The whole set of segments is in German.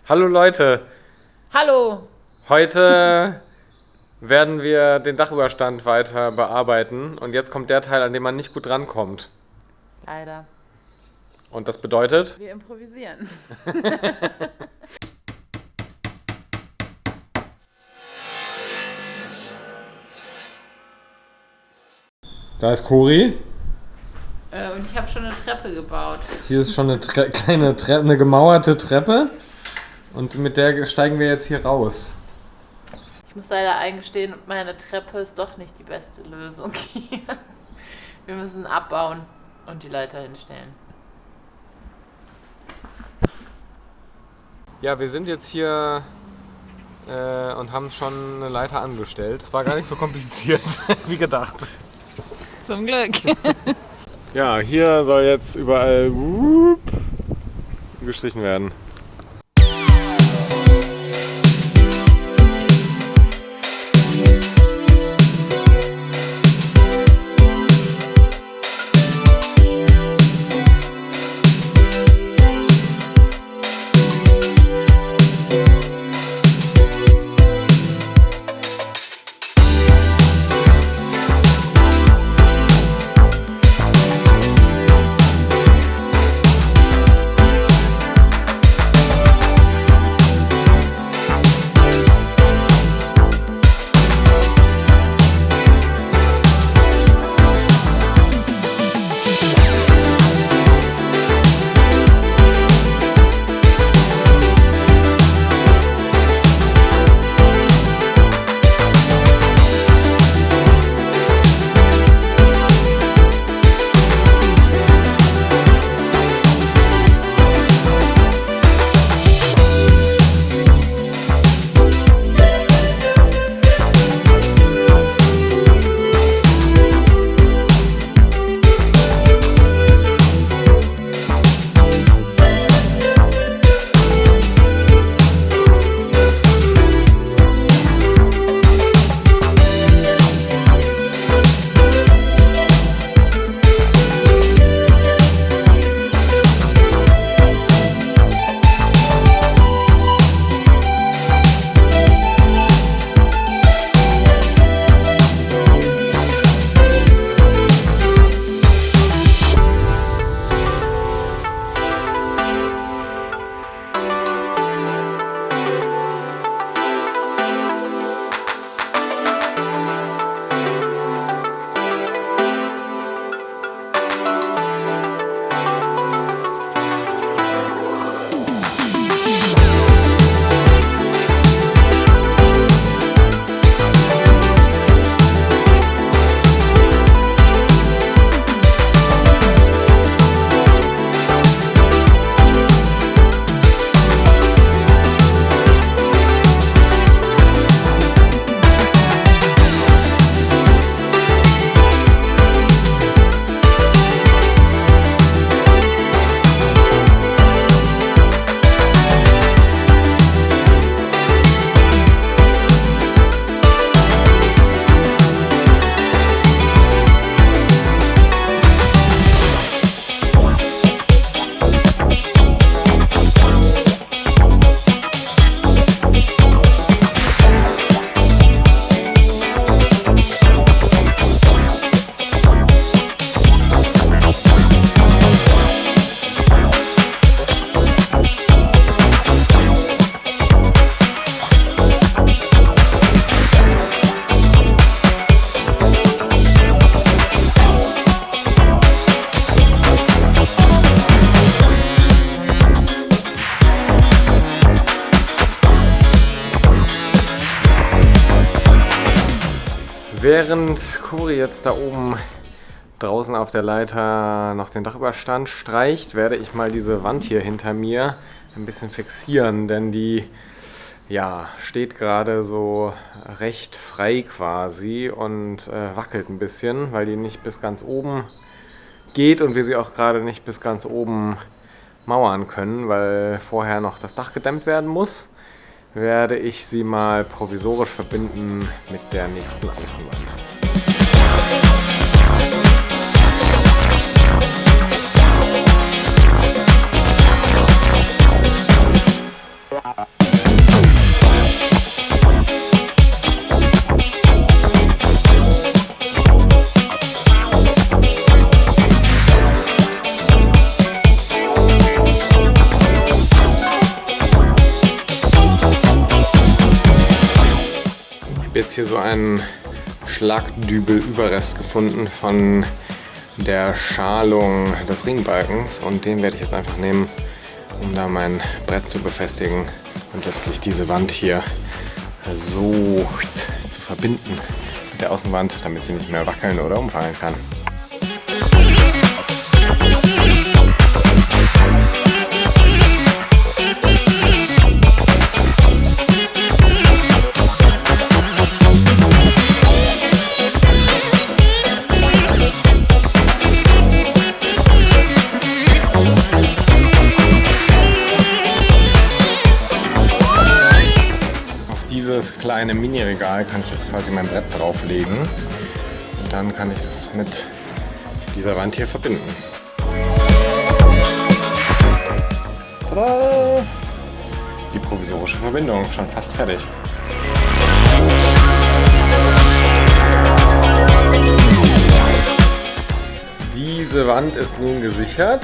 Hallo Leute, Hallo! heute werden wir den Dachüberstand weiter bearbeiten und jetzt kommt der Teil, an dem man nicht gut rankommt. Leider. Und das bedeutet? Wir improvisieren. Da ist Cori. Und ich habe schon eine Treppe gebaut. Hier ist schon eine kleine Treppe, eine gemauerte Treppe und mit der steigen wir jetzt hier raus. Ich muss leider eingestehen, meine Treppe ist doch nicht die beste Lösung hier. Wir müssen abbauen und die Leiter hinstellen. Ja, wir sind jetzt hier und haben schon eine Leiter angestellt. Es war gar nicht so kompliziert wie gedacht. Zum Glück. Ja, hier soll jetzt überall gestrichen werden. Während Cori jetzt da oben draußen auf der Leiter noch den Dachüberstand streicht, werde ich mal diese Wand hier hinter mir ein bisschen fixieren, denn die steht gerade so recht frei quasi und wackelt ein bisschen, weil die nicht bis ganz oben geht und wir sie auch gerade nicht bis ganz oben mauern können, weil vorher noch das Dach gedämmt werden muss. Werde ich sie mal provisorisch verbinden mit der nächsten Außenwand. habe jetzt hier so einen Schlagdübel-Überrest gefunden von der Schalung des Ringbalkens und den werde ich jetzt einfach nehmen, um da mein Brett zu befestigen und letztlich diese Wand hier so zu verbinden mit der Außenwand, damit sie nicht mehr wackeln oder umfallen kann. Dieses kleine Mini-Regal kann ich jetzt quasi mein Brett drauflegen und dann kann ich es mit dieser Wand hier verbinden. Tada! Die provisorische Verbindung, schon fast fertig. Diese Wand ist nun gesichert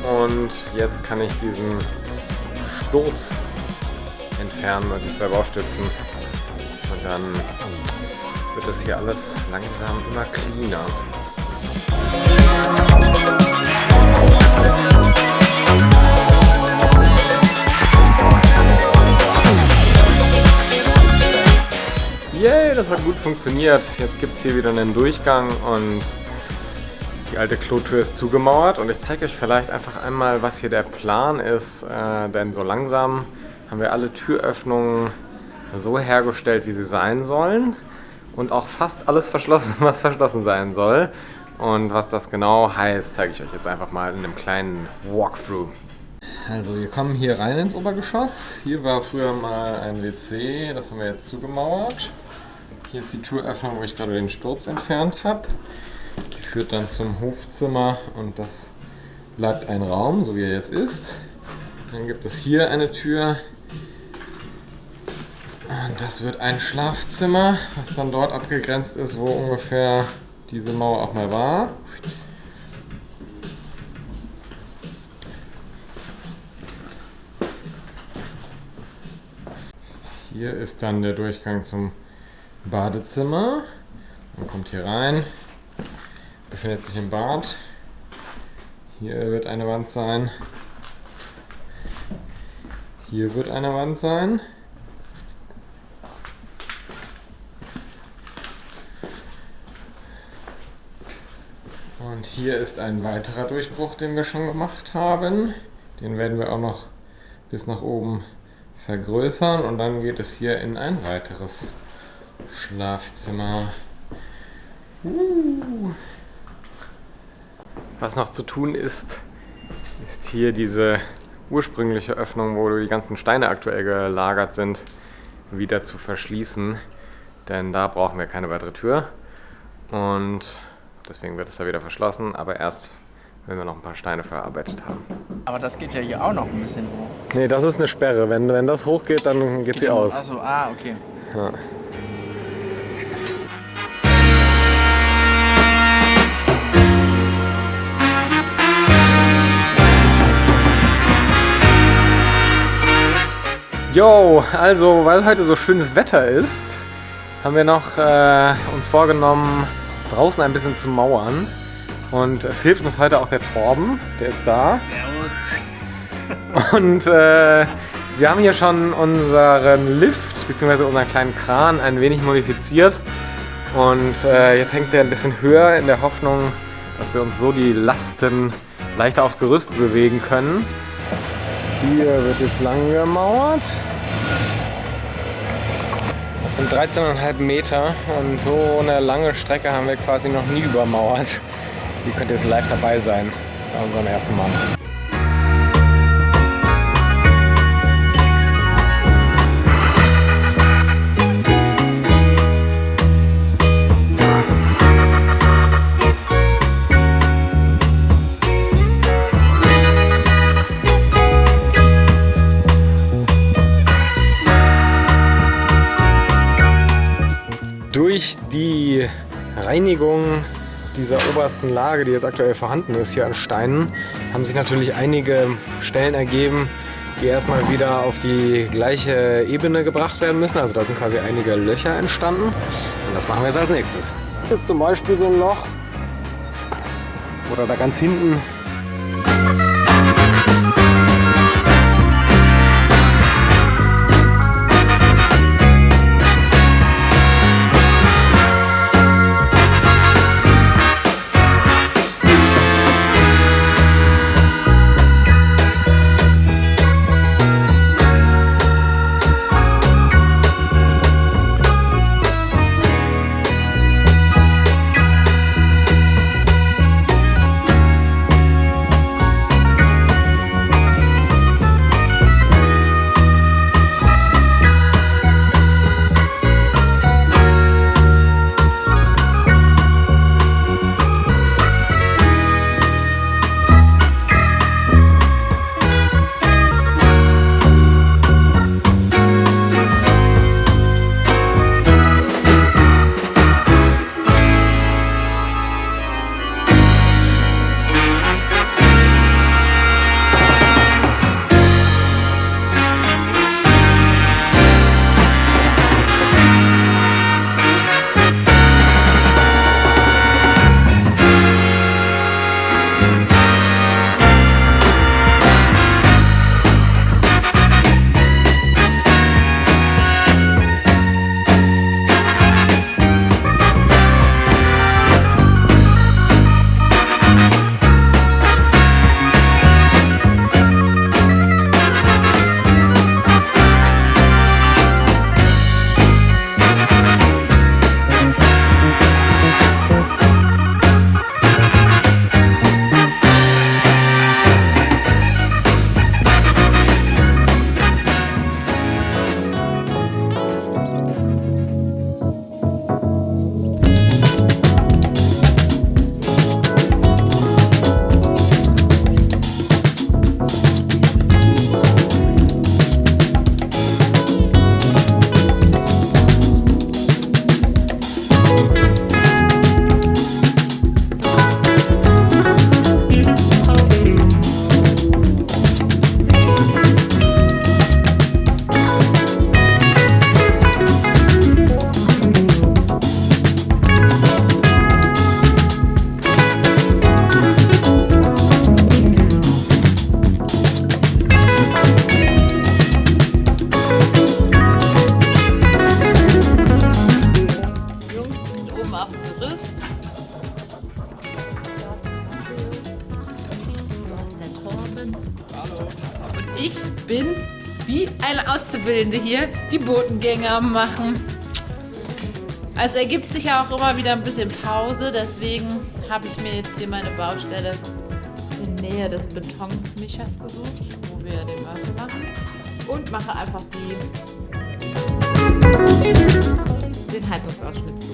und jetzt kann ich diesen Sturz entfernen und die zwei Baustützen. Und dann wird das hier alles langsam immer cleaner. Yay, das hat gut funktioniert. Jetzt gibt es hier wieder einen Durchgang und die alte Klotür ist zugemauert. Und ich zeige euch vielleicht einfach einmal, was hier der Plan ist, denn so langsam haben wir alle Türöffnungen so hergestellt, wie sie sein sollen und auch fast alles verschlossen, was verschlossen sein soll. Und was das genau heißt, zeige ich euch jetzt einfach mal in einem kleinen Walkthrough. Also wir kommen hier rein ins Obergeschoss. Hier war früher mal ein WC, das haben wir jetzt zugemauert. Hier ist die Türöffnung, wo ich gerade den Sturz entfernt habe. Die führt dann zum Hofzimmer und das bleibt ein Raum, so wie er jetzt ist. Dann gibt es hier eine Tür. Und das wird ein Schlafzimmer, was dann dort abgegrenzt ist, wo ungefähr diese Mauer auch mal war. Hier ist dann der Durchgang zum Badezimmer. Man kommt hier rein, befindet sich im Bad. Hier wird eine Wand sein. Hier wird eine Wand sein. Und hier ist ein weiterer Durchbruch, den wir schon gemacht haben. Den werden wir auch noch bis nach oben vergrößern und dann geht es hier in ein weiteres Schlafzimmer. Was noch zu tun ist hier diese ursprüngliche Öffnung, wo die ganzen Steine aktuell gelagert sind, wieder zu verschließen. Denn da brauchen wir keine weitere Tür. Und deswegen wird es da wieder verschlossen, aber erst, wenn wir noch ein paar Steine verarbeitet haben. Aber das geht ja hier auch noch ein bisschen hoch. Nee, das ist eine Sperre. Wenn das hochgeht, dann geht sie aus. Achso, okay. Ja. Jo, also weil heute so schönes Wetter ist, haben wir noch uns vorgenommen, draußen ein bisschen zu mauern. Und es hilft uns heute auch der Torben, der ist da. Servus. Und wir haben hier schon unseren Lift bzw. unseren kleinen Kran ein wenig modifiziert. Und jetzt hängt der ein bisschen höher in der Hoffnung, dass wir uns so die Lasten leichter aufs Gerüst bewegen können. Hier wird jetzt lang gemauert. Das sind 13,5 Meter und so eine lange Strecke haben wir quasi noch nie übermauert. Ihr könnt jetzt live dabei sein bei unserem ersten Mal. Durch die Reinigung dieser obersten Lage, die jetzt aktuell vorhanden ist hier an Steinen, haben sich natürlich einige Stellen ergeben, die erstmal wieder auf die gleiche Ebene gebracht werden müssen. Also da sind quasi einige Löcher entstanden. Und das machen wir jetzt als nächstes. Das ist zum Beispiel so ein Loch. Oder da ganz hinten. Ich bin wie eine Auszubildende hier die Botengänge am machen. Es ergibt sich ja auch immer wieder ein bisschen Pause, deswegen habe ich mir jetzt hier meine Baustelle in Nähe des Betonmischers gesucht, wo wir den Mörtel machen, und mache einfach den Heizungsausschnitt zu.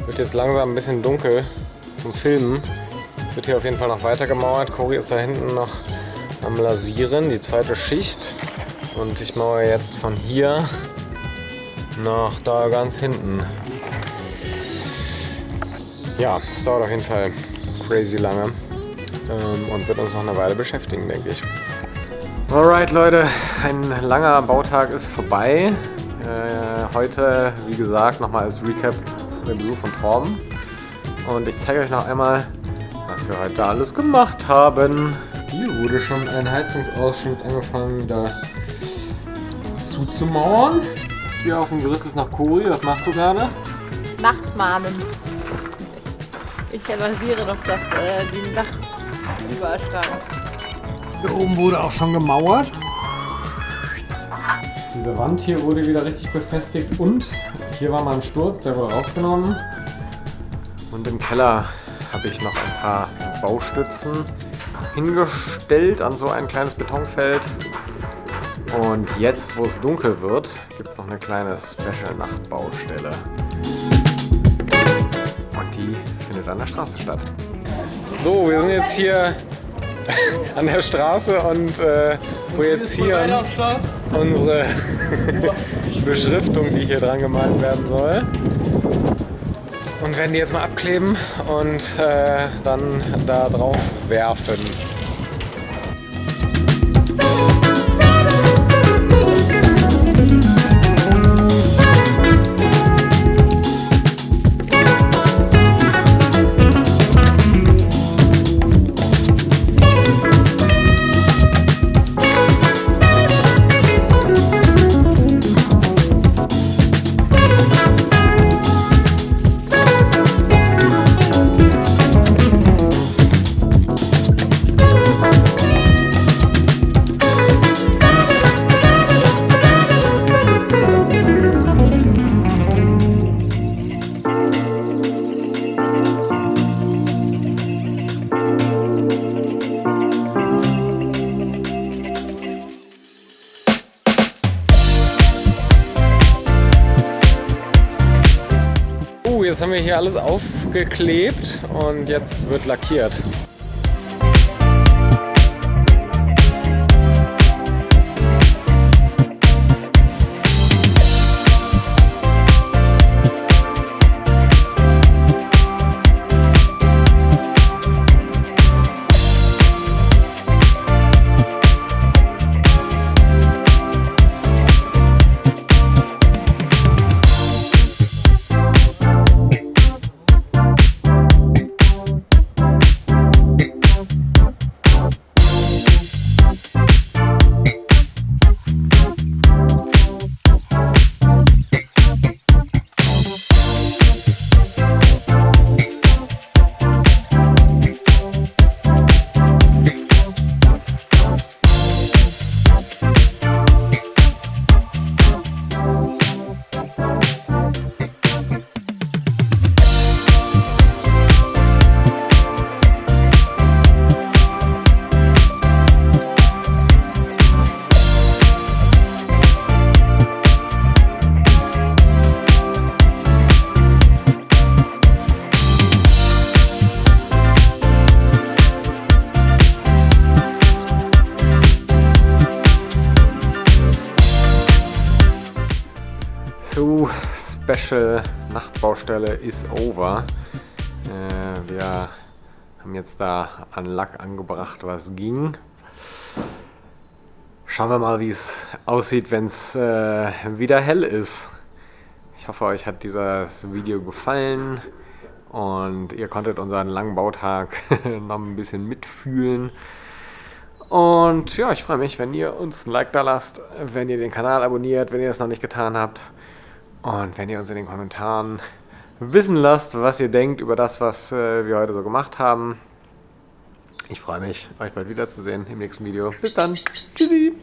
Wird jetzt langsam ein bisschen dunkel zum Filmen. Es wird hier auf jeden Fall noch weiter gemauert. Cory ist da hinten noch am Lasieren, die zweite Schicht. Und ich mauere jetzt von hier nach da ganz hinten. Ja, es dauert auf jeden Fall crazy lange und wird uns noch eine Weile beschäftigen, denke ich. Alright Leute, ein langer Bautag ist vorbei. Heute, wie gesagt, nochmal als Recap der Besuch von Torben. Und ich zeige euch noch einmal, was wir heute alles gemacht haben. Hier wurde schon ein Heizungsausschnitt angefangen wieder zuzumauern. Hier auf dem Gerüst ist noch Cory. Was machst du gerade? Nachtmahnen. Ich analysiere noch die Nachtüberstand. Hier oben wurde auch schon gemauert. Diese Wand hier wurde wieder richtig befestigt und hier war mal ein Sturz, der wurde rausgenommen. Und im Keller habe ich noch ein paar Baustützen hingestellt an so ein kleines Betonfeld. Und jetzt, wo es dunkel wird, gibt es noch eine kleine Special-Nachtbaustelle. Und die findet an der Straße statt. So, wir sind jetzt hier an der Straße und projizieren unsere Beschriftung, die hier dran gemalt werden soll. Und werden die jetzt mal abkleben und dann da drauf werfen. Jetzt haben wir hier alles aufgeklebt und jetzt wird lackiert. Special Nachtbaustelle is over. Wir haben jetzt da an Lack angebracht, was ging. Schauen wir mal, wie es aussieht, wenn es wieder hell ist. Ich hoffe, euch hat dieses Video gefallen und ihr konntet unseren langen Bautag noch ein bisschen mitfühlen. Und ja, ich freue mich, wenn ihr uns ein Like da lasst, wenn ihr den Kanal abonniert, wenn ihr es noch nicht getan habt. Und wenn ihr uns in den Kommentaren wissen lasst, was ihr denkt über das, was wir heute so gemacht haben. Ich freue mich, euch bald wiederzusehen im nächsten Video. Bis dann. Tschüssi.